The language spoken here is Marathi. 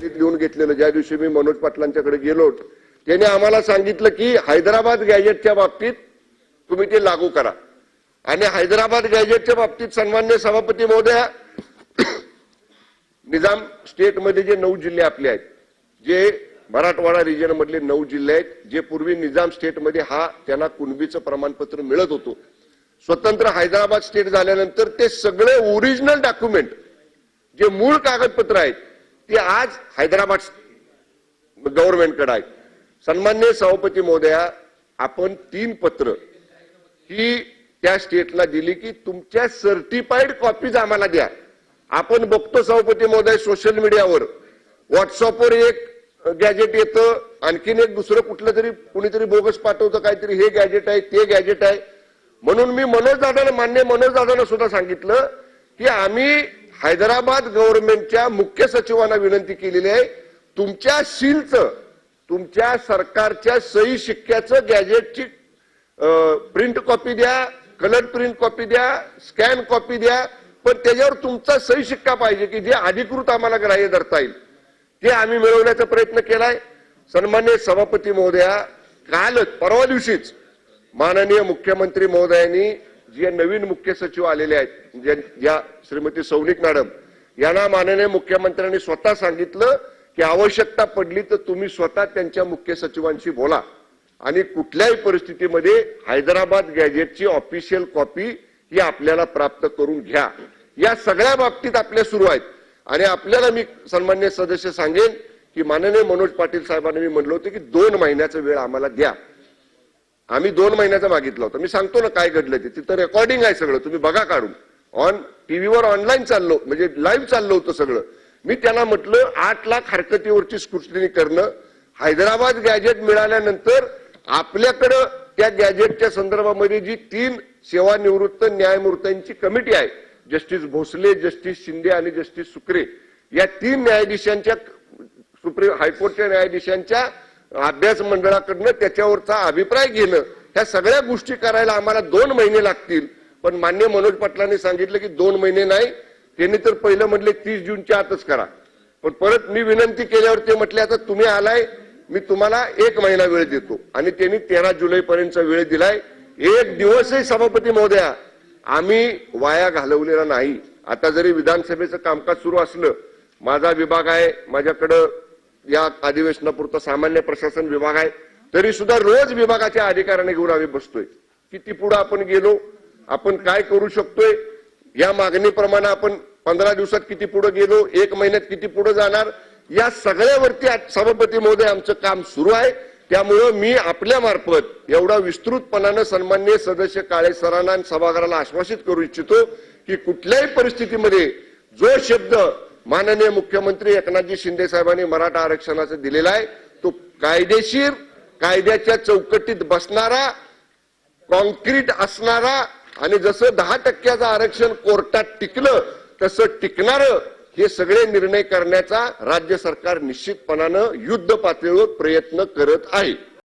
लिहून घेतलेलं ज्या दिवशी मी मनोज पाटलांच्याकडे गेलो त्याने आम्हाला सांगितलं की हैदराबाद गॅजेटच्या बाबतीत तुम्ही ते लागू करा आणि हैदराबाद गॅजेटच्या बाबतीत सन्माननीय सभापती महोदया निजाम स्टेट मध्ये जे 9 जिल्हे आपले आहेत जे मराठवाडा रिजन मधले 9 जिल्हे आहेत जे पूर्वी निजाम स्टेट मध्ये त्यांना कुणबीचं प्रमाणपत्र मिळत होतं स्वतंत्र हैदराबाद स्टेट झाल्यानंतर ते सगळे ओरिजिनल डॉक्युमेंट जे मूळ कागदपत्र आहेत ते आज हैदराबाद गव्हर्नमेंटकडे आहेत सन्माननीय सभापती महोदया आपण 3 पत्र ही त्या स्टेटला दिली की तुमच्या सर्टिफाईड कॉपीज आम्हाला द्या आपण बघतो सभापती महोदय सोशल मीडियावर व्हॉट्सअपवर एक गॅजेट येतं आणखीन एक दुसरं कुठलं तरी कुणीतरी बोगस पाठवतं काहीतरी हे गॅजेट आहे ते गॅजेट आहे म्हणून मी मान्य मनोज दादांना सुद्धा सांगितलं की आम्ही हैदराबाद गव्हर्नमेंटच्या मुख्य सचिवांना विनंती केलेली आहे तुमच्या सीलचं तुमच्या सरकारच्या सही शिक्क्याचं गॅजेटची प्रिंट कॉपी द्या कलर प्रिंट कॉपी द्या स्कॅन कॉपी द्या पण त्याच्यावर तुमचा सही शिक्का पाहिजे की जे अधिकृत आम्हाला ग्राह्य धरता येईल ते आम्ही मिळवण्याचा प्रयत्न केलाय सन्माननीय सभापती महोदया कालच परवा दिवशीच माननीय मुख्यमंत्री महोदयांनी जे नवीन मुख्य सचिव आलेले आहेत ज्या श्रीमती सौनिक मॅडम यांना माननीय मुख्यमंत्र्यांनी स्वतः सांगितलं की आवश्यकता पडली तर तुम्ही स्वतः त्यांच्या मुख्य सचिवांशी बोला आणि कुठल्याही परिस्थितीमध्ये हैदराबाद गॅजेटची ऑफिशियल कॉपी ही आपल्याला प्राप्त करून घ्या या सगळ्या बाबतीत आपल्या सुरू आहेत आणि आपल्याला मी सन्माननीय सदस्य सांगेन की माननीय मनोज पाटील साहेबांनी मी म्हणलं होतं की 2 महिन्याचा वेळ आम्हाला द्या आम्ही 2 महिन्याचा मागितला होता मी सांगतो ना काय घडलं ते तिथं रेकॉर्डिंग आहे सगळं तुम्ही बघा काढून टीव्हीवर ऑनलाईन चाललो म्हणजे लाईव्ह चाललं होतं सगळं मी त्यांना म्हटलं 8 लाख हरकतीवरची स्क्रुटनी करणं हैदराबाद गॅजेट मिळाल्यानंतर आपल्याकडं त्या गॅजेटच्या संदर्भामध्ये जी 3 सेवानिवृत्त न्यायमूर्तींची कमिटी आहे जस्टिस भोसले जस्टिस शिंदे आणि जस्टिस सुक्रे या 3 न्यायाधीशांच्या सुप्रीम हायकोर्टच्या न्यायाधीशांच्या अभ्यास मंडळाकडनं त्याच्यावरचा अभिप्राय घेणं ह्या सगळ्या गोष्टी करायला आम्हाला 2 महिने लागतील पण मान्य मनोज पाटलांनी सांगितलं की 2 महिने नाही त्यांनी तर पहिलं म्हटले 30 जूनच्या आतच करा पण परत मी विनंती केल्यावर ते म्हटले आता तुम्ही आलाय मी तुम्हाला 1 महिना वेळ देतो आणि त्यांनी 13 जुलैपर्यंतचा वेळ दिलाय एक दिवसही सभापती महोदया आम्ही वाया घालवलेला नाही आता जरी विधानसभेचं कामकाज सुरू असलं माझा विभाग आहे माझ्याकडे या अधिवेशनापुरता सामान्य प्रशासन विभाग आहे तरी सुद्धा रोज विभागाच्या अधिकाऱ्यांना घेऊन आम्ही बसतोय किती पुढे आपण गेलो आपण काय करू शकतोय या मागणीप्रमाणे आपण 15 दिवसात किती पुढे गेलो 1 महिन्यात किती पुढे जाणार या सगळ्यावरती सभापती महोदय आमचं काम सुरू आहे त्यामुळे मी आपल्या मार्फत एवढा विस्तृतपणाने सन्माननीय सदस्य काळे सरांना आणि सभागृहाला आश्वासित करू इच्छितो की कुठल्याही परिस्थितीमध्ये जो शब्द माननीय मुख्यमंत्री एकनाथजी शिंदे साहेबांनी मराठा आरक्षणाचा दिलेला आहे तो कायदेशीर कायद्याच्या चौकटीत बसणारा कॉन्क्रीट असणारा आणि जसं 10% आरक्षण कोर्टात टिकलं तसं टिकणारं हे सगळे निर्णय करण्याचा राज्य सरकार निश्चितपणाने युद्ध पातळीवर प्रयत्न करत आहे।